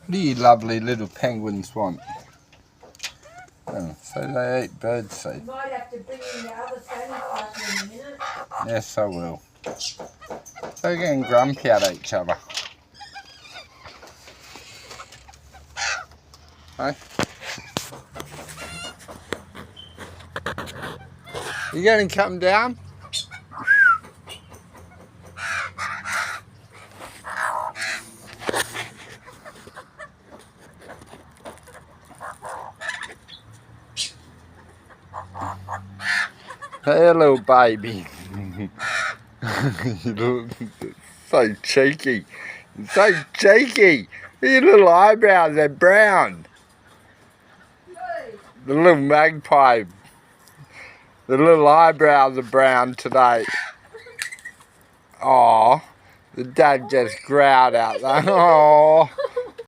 What do you lovely little penguins want? Oh, so they eat bird seed. You might have to bring in the other fanny pack in a minute. Yes, I will. They're getting grumpy at each other. Hey? You going to come down? Hey, little baby. You look so cheeky. So cheeky. Your little eyebrows, they're brown. The little magpie. The little eyebrows are brown today. Aw, the dad just growled out there. Aw.